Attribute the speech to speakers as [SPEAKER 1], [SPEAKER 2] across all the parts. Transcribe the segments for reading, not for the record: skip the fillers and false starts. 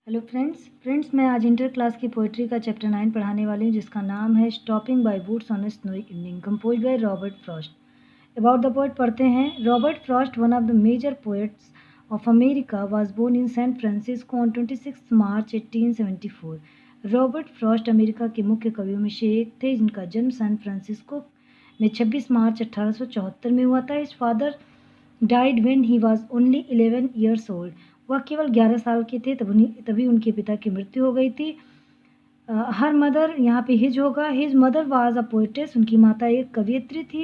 [SPEAKER 1] Hello friends मैं आज inter class की पोइट्री का चैप्टर 9 पढ़ाने वाली हूँ जिसका नाम है stopping by woods on a snowy evening compose by Robert Frost. About the poet पढ़ते हैं। Robert Frost, one of the major poets of America, was born in San Francisco on 26 March 1874। Robert Frost America के मुख्य कवियों में से एक थे जिनका जन्म सैन फ्रांसिस्को में 26 मार्च 1874 में हुआ था। His father died when he was only 11 years old. वह केवल 11 साल के थे तभी उनके पिता की मृत्यु हो गई थी। हर मदर यहाँ पे हिज होगा। His mother was a poetess, उनकी माता एक कवियत्री थी।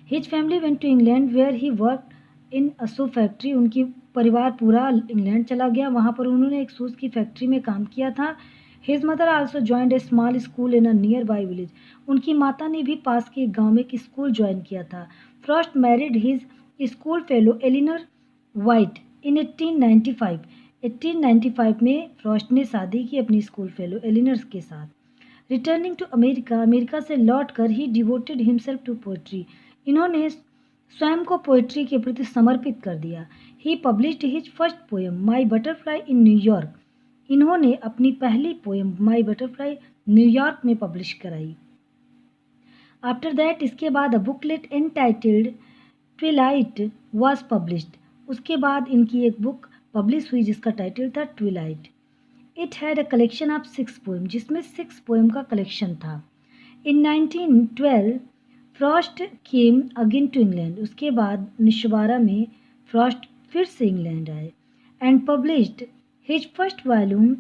[SPEAKER 1] His family went to England where he work in a shoe factory. उनकी परिवार पूरा इंग्लैंड चला गया, वहाँ पर उन्होंने एक शूज़ की फैक्ट्री में काम किया था। His mother also joined A small school in a near by village. उनकी माता ने भी पास के एक गाँव में एक स्कूल ज्वाइन किया था। Frost married his school fellow Elinor White in 1895। 1895 में फ्रॉस्ट ने शादी की अपनी स्कूल फेलो एलिनर के साथ। रिटर्निंग टू अमेरिका, अमेरिका से लौटकर ही डिवोटेड हिमसेल्फ टू पोएट्री। इन्होंने स्वयं को पोएट्री के प्रति समर्पित कर दिया। He published his first poem My Butterfly in New York. इन्होंने अपनी पहली पोएम माई बटरफ्लाई न्यूयॉर्क में पब्लिश कराई। आफ्टर दैट, इसके बाद a booklet entitled Twilight was published. उसके बाद इनकी एक बुक पब्लिश हुई जिसका टाइटल था twilight. It had a collection of 6 poem, जिसमें 6 पोएम का कलेक्शन था। In 1912 Frost came again to England. उसके बाद 1912 में फ्रॉस्ट फिर से इंग्लैंड आए and published his first volume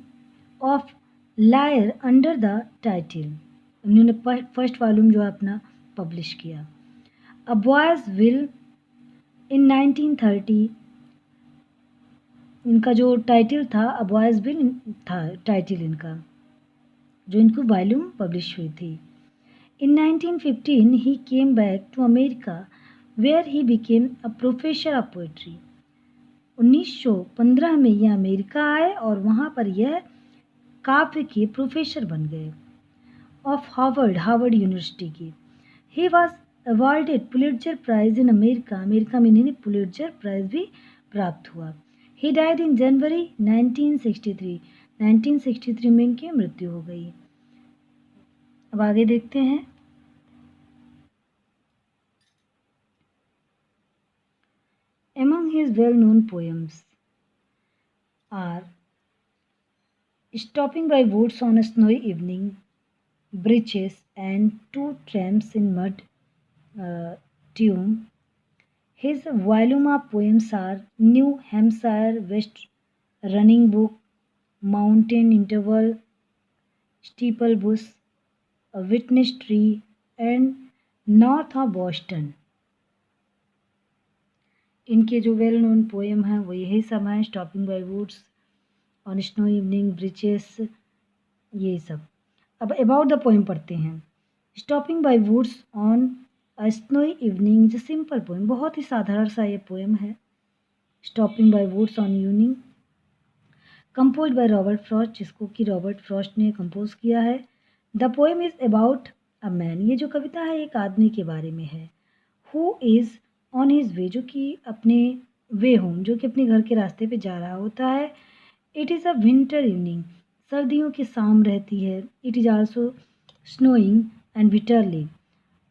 [SPEAKER 1] of lyre under the title. उन्होंने फर्स्ट वॉल्यूम जो है अपना पब्लिश किया। A boy's will in 1930। इनका जो टाइटल था अ बॉयज़ विल था टाइटल इनका, जो इनको वॉल्यूम पब्लिश हुई थी। In 1915, he came back to America where he became a professor of poetry. 1915 में यह अमेरिका आए और वहाँ पर यह काव्य के प्रोफेसर बन गए ऑफ हार्वर्ड यूनिवर्सिटी की। He was awarded Pulitzer Prize in America. America में इन्हें पुलिट्जर प्राइज भी प्राप्त हुआ। ही डाइड इन जनवरी 1963। 1963 में इनकी मृत्यु हो गई। अब आगे देखते हैं। Among his well-known poems are Stopping by Woods on a Snowy Evening, Breeches, and Two Tramps in Mud Tune. His volume of poems are New Hampshire West Running Book, Mountain Interval, Steeple Bush, A Witness Tree, and North of Boston. इनके जो well known poem हैं वो यही सब हैं। Stopping by woods on snow evening, birches, ये सब। अब अबाउट द पोएम पढ़ते हैं। Stopping by woods on a snowy evening is a simple poem. बहुत ही साधारण सा ये पोएम है। Stopping by woods on evening, compose by Robert Frost, जिसको कि रॉबर्ट फ्रॉस्ट ने कंपोज किया है। The poem is about a man. ये जो कविता है एक आदमी के बारे में है। Who is on his way, जो कि अपने वे होम, जो कि अपने घर के रास्ते पे जा रहा होता है। It is a winter evening, सर्दियों की शाम रहती है। It is also snowing and bitterly,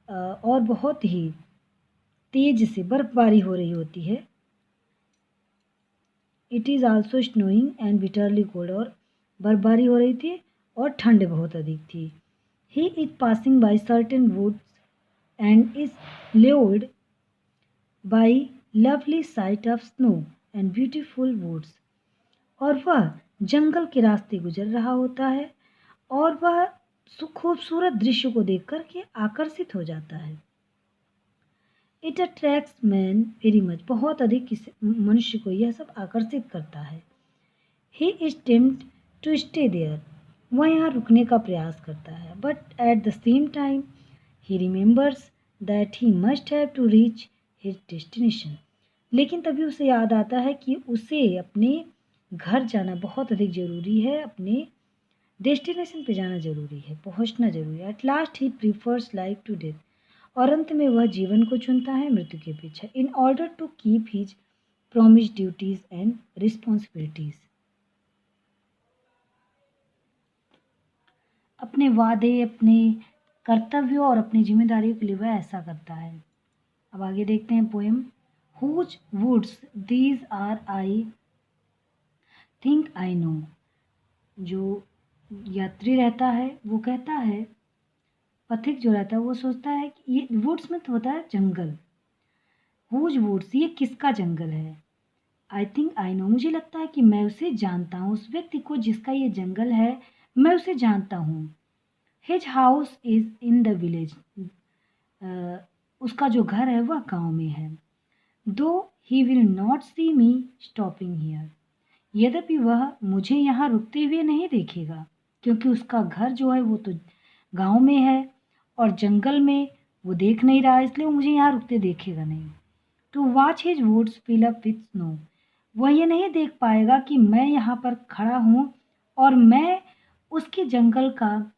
[SPEAKER 1] और बहुत ही तेज से बर्फबारी हो रही होती है। It is also snowing and bitterly cold, और बर्फबारी हो रही थी और ठंड बहुत अधिक थी। He is passing by certain woods and is lured by lovely sight of snow and beautiful woods। और वह जंगल के रास्ते गुजर रहा होता है और वह खूबसूरत दृश्य को देखकर के आकर्षित हो जाता है। It attracts man very much, बहुत अधिक मनुष्य को यह सब आकर्षित करता है। He is tempt to stay there, वह यहाँ रुकने का प्रयास करता है। But at the same time he remembers that he must have to reach his destination. लेकिन तभी उसे याद आता है कि उसे अपने घर जाना बहुत अधिक ज़रूरी है, अपने डेस्टिनेशन पे जाना ज़रूरी है, पहुंचना ज़रूरी है। At last he prefers life to death, और अंत में वह जीवन को चुनता है मृत्यु के पीछे। In order to keep his promise duties and responsibilities. अपने वादे, अपने कर्तव्यों और अपनी जिम्मेदारियों के लिए वह ऐसा करता है। अब आगे देखते हैं poem. Whose woods these are I think I know. जो यात्री रहता है वो कहता है, पथिक जो रहता है वो सोचता है कि ये वुड्स में तो होता है जंगल। हुज वुड्स, ये किसका जंगल है? आई थिंक आई नो, मुझे लगता है कि मैं उसे जानता हूँ, उस व्यक्ति को जिसका ये जंगल है मैं उसे जानता हूँ। His house is in the village, उसका जो घर है वह गांव में है। Though he will not see me stopping here, यद्यपि वह मुझे यहाँ रुकते हुए नहीं देखेगा, क्योंकि उसका घर जो है वो तो गांव में है और जंगल में वो देख नहीं रहा है, इसलिए वो मुझे यहाँ रुकते देखेगा नहीं। To watch his woods fill up with snow, वह ये नहीं देख पाएगा कि मैं यहाँ पर खड़ा हूँ और मैं उसके जंगल का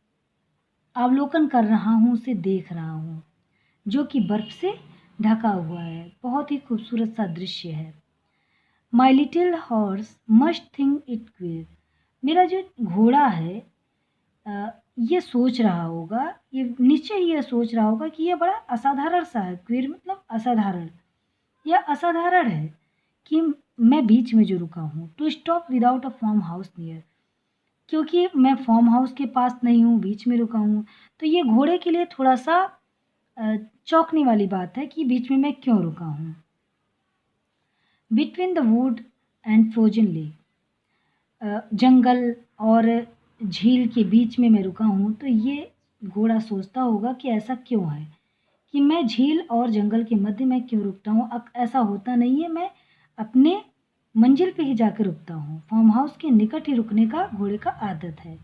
[SPEAKER 1] अवलोकन कर रहा हूँ, उसे देख रहा हूँ जो कि बर्फ से ढका हुआ है। बहुत ही खूबसूरत सा दृश्य है। My little horse must think it queer, मेरा जो घोड़ा है ये सोच रहा होगा, ये निश्चय ही ये सोच रहा होगा कि ये बड़ा असाधारण सा है। क्वियर मतलब असाधारण, यह असाधारण है कि मैं बीच में जो रुका हूँ। To stop without a farm house near, क्योंकि मैं फार्म हाउस के पास नहीं हूँ, बीच में रुका हूँ, तो ये घोड़े के लिए थोड़ा सा चौंकने वाली बात है कि बीच में मैं क्यों रुका हूँ। Between the wood and frozen lake, जंगल और झील के बीच में मैं रुका हूँ, तो ये घोड़ा सोचता होगा कि ऐसा क्यों है कि मैं झील और जंगल के मध्य में क्यों रुकता हूँ। ऐसा होता नहीं है, मैं अपने मंजिल पे ही जाकर रुकता हूँ। फार्म हाउस के निकट ही रुकने का घोड़े का आदत है।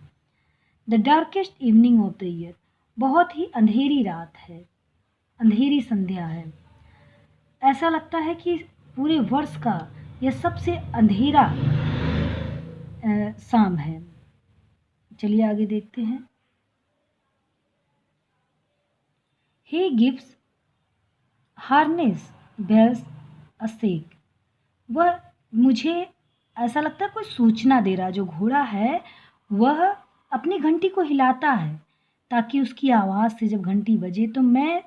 [SPEAKER 1] The darkest evening of the year, बहुत ही अंधेरी रात है, अंधेरी संध्या है। ऐसा लगता है कि पूरे वर्ष का यह सबसे अंधेरा शाम है। चलिए आगे देखते हैं। He gives harness bells a shake, वह मुझे ऐसा लगता है कोई सूचना दे रहा है। जो घोड़ा है वह अपनी घंटी को हिलाता है ताकि उसकी आवाज़ से जब घंटी बजे तो मैं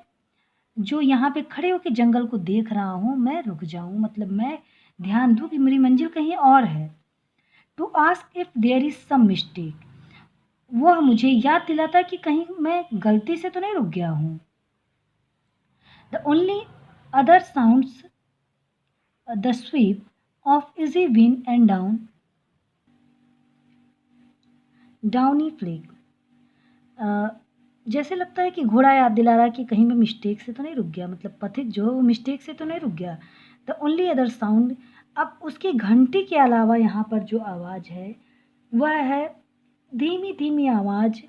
[SPEAKER 1] जो यहाँ पे खड़े होकर जंगल को देख रहा हूँ मैं रुक जाऊँ, मतलब मैं ध्यान दूँ कि मेरी मंजिल कहीं और है। To ask if there is some mistake, वह मुझे याद दिलाता है कि कहीं मैं गलती से तो नहीं रुक गया हूँ। The only other sounds the sweep of easy wind and downy flake, जैसे लगता है कि घोड़ा याद दिला रहा है कि कहीं मैं मिस्टेक से तो नहीं रुक गया, मतलब पथिक जो है वो मिस्टेक से तो नहीं रुक गया। द ओनली अदर साउंड, अब उसकी घंटी के अलावा यहाँ पर जो आवाज़ है वह है धीमी धीमी आवाज़,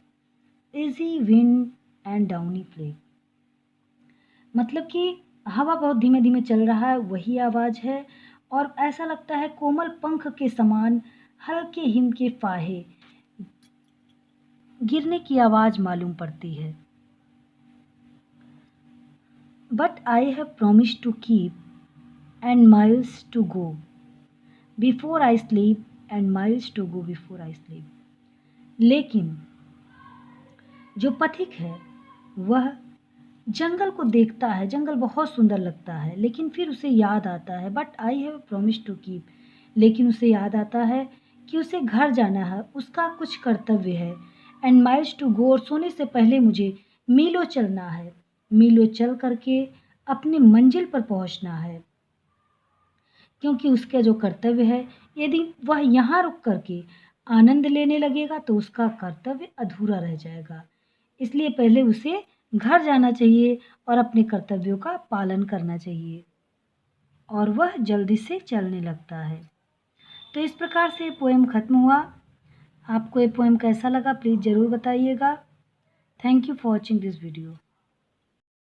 [SPEAKER 1] easy wind and downy flake, मतलब कि हवा बहुत धीमे धीमे चल रहा है वही आवाज़ है। और ऐसा लगता है कोमल पंख के समान हल्के हिम के फाहे गिरने की आवाज़ मालूम पड़ती है। But I have promised to keep and miles to go before I sleep and miles to go before I sleep, लेकिन जो पथिक है वह जंगल को देखता है, जंगल बहुत सुंदर लगता है, लेकिन फिर उसे याद आता है but I have promised to keep, लेकिन उसे याद आता है कि उसे घर जाना है, उसका कुछ कर्तव्य है। एंड माइल्स टू गो, और सोने से पहले मुझे मीलों चलना है, मीलों चल करके अपनी मंजिल पर पहुंचना है, क्योंकि उसका जो कर्तव्य है यदि वह यहाँ रुक करके आनंद लेने लगेगा तो उसका कर्तव्य अधूरा रह जाएगा। इसलिए पहले उसे घर जाना चाहिए और अपने कर्तव्यों का पालन करना चाहिए, और वह जल्दी से चलने लगता है। तो इस प्रकार से पोएम ख़त्म हुआ। आपको ये पोएम कैसा लगा प्लीज़ ज़रूर बताइएगा। Thank you for watching this video.